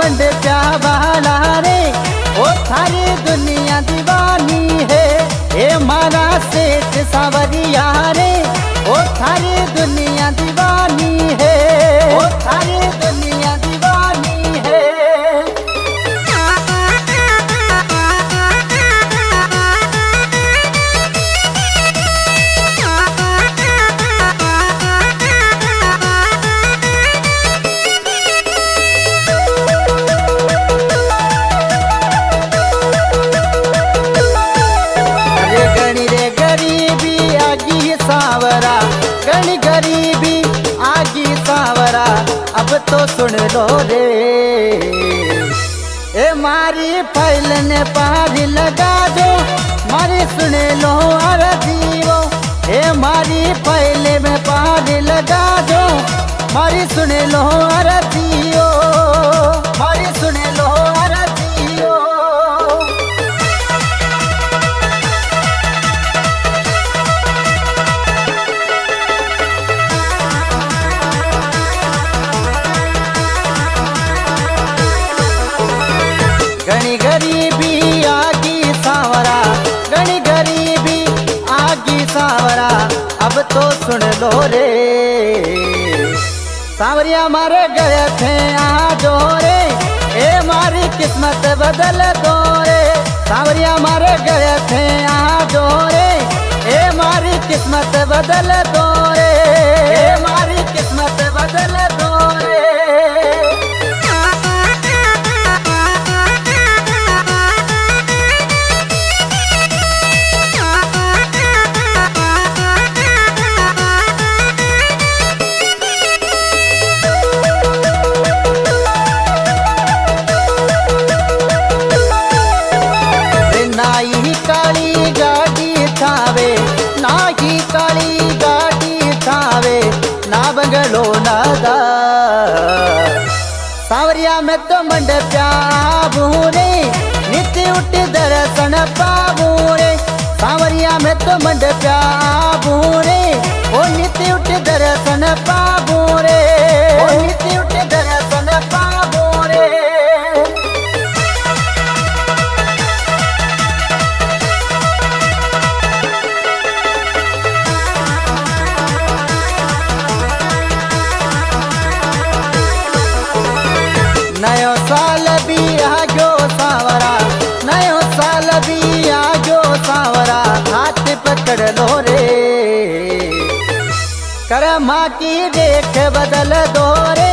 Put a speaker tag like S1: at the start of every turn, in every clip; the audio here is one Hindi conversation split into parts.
S1: मंड प्यावाला रे ओ थारी दुनिया दीवानी है। ए मारा सेठ सावरिया रे ओ थारी दुनिया दीवानी है। ओ थारी दुनिया दीवानी है। गणी गरीबी आगी सावरा अब तो सुन लो रे। ए मारी फाइल ने पारी लगा दो मारी सुन लो अरजीवो। ए मारी फाइल में पारी लगा दो मारी सुन लो अरजीवो। मारी सुन लो अरजीवो। गणी गरीबी आगी सावरा गणी गरीबी आगी सावरा अब तो सुन लो रे। सावरिया मारे गए थे आजो रे ए मारी किस्मत बदल दो रे। सावरिया मारे गए थे आजो रे ए मारी किस्मत बदल दो रे। ए मारी किस्मत बदल दो रे। काली गाड़ी थावे नागी काली गाड़ी थावे ना बंगलो नादा। सावरिया में तो मंड प्याबूरे नित्य उठ दर्शन पाबूरे। सावरिया में तो मंड प्याबूरे ओ नित्य उठ दर्शन पाबूरे। ओ नित्य उठ दर्शन पाबूरे। नयो साल भी आगो सावरा नयो साल भी आगो सावरा हाथ पकड़ लो रे। करमा की देख बदल दो रे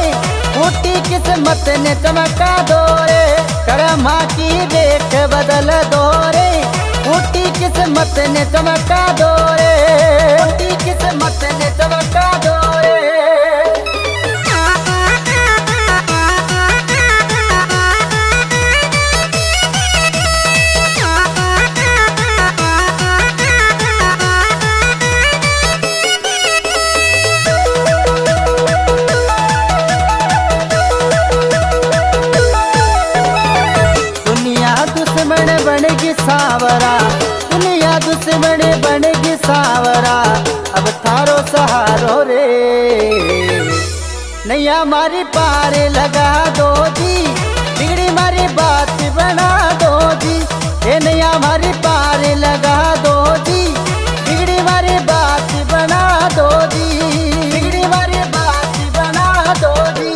S1: फूटी किस्मत ने चमका दो रे। करमा की देख बदल दो रे फूटी किस्मत ने चमका दो रे। फूटी किस्मत ने चमका दो रे। दुश्मन बनेगी सावरा दुनिया दुश्मन बनेगी सावरा अब थारो सहारो रे। नैया मारी पार लगा दो जी बिगड़ी मारी बात बना दो जी। ए नैया मारी पार लगा दो जी बिगड़ी मारी बात बना दो जी। बिगड़ी मारी बात बना दो जी।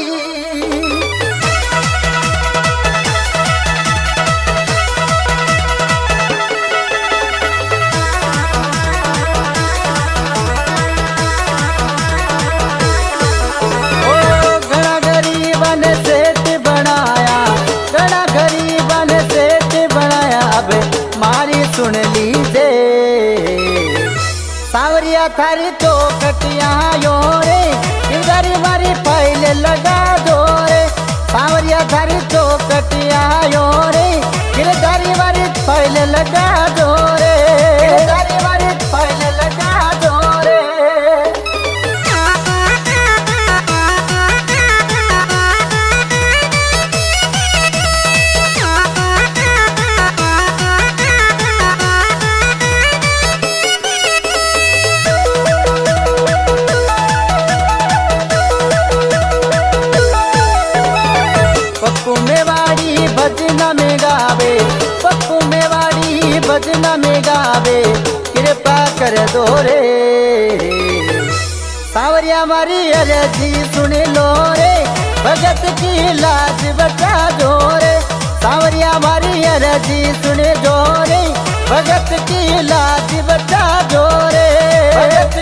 S1: सुन लीजे सावरिया थारी तो कटिया यो रे किरदारी मारी फाइल लगा दो रे। सावरिया थारी तो कटिया यो रे किरदारी मारी फाइल लगा दो रे। किरदारी मारी फाइल लगा दो रे। पप्पू में भजन में गावे कृपा कर दो रे। सावरिया मारी अर्जी सुन लो रे, भगत की लाज बचा दो रे। सावरिया मारी अर्जी सुन जो रे, भगत की लाज बचा दो रे। भगत